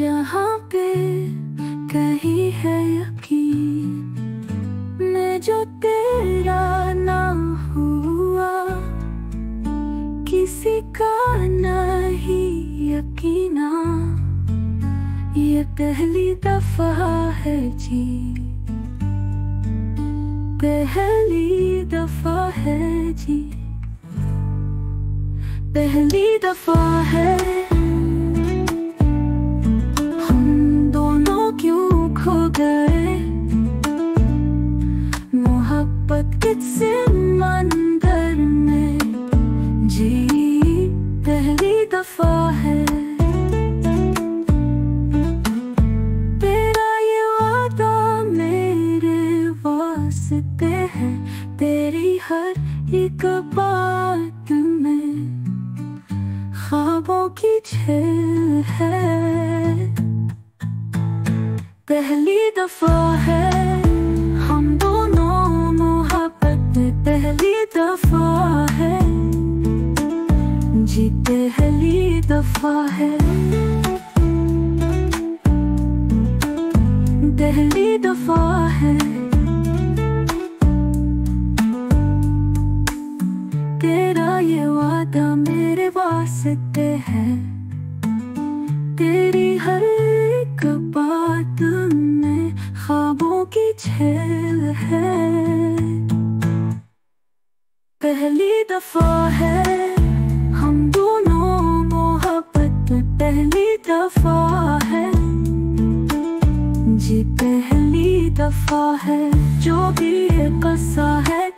यहाँ पे कहीं है यकीन, मैं जो तेरा ना हुआ, किसी का नहीं यकीना। ये पहली दफा है जी, पहली दफा है जी, पहली दफा है। हम दोनों क्यों खो गए, मोहब्बत के समंदर में जी, पहली दफा है। तेरा ये वादा मेरे वास्ते है, तेरी हर एक बात में ख्वाबों की झील है। पहली दफा है हम दोनों मोहब्बत में, पहली दफा है जी, पहली दफा है, पहली दफा है। तेरा ये वादा मेरे वास्ते है, तेरी हर एक बात में ख्वाबों की झील है। पहली दफा है हम दोनों मोहब्बत में, पहली दफा है जी, पहली दफा है। जो भी ये किस्सा है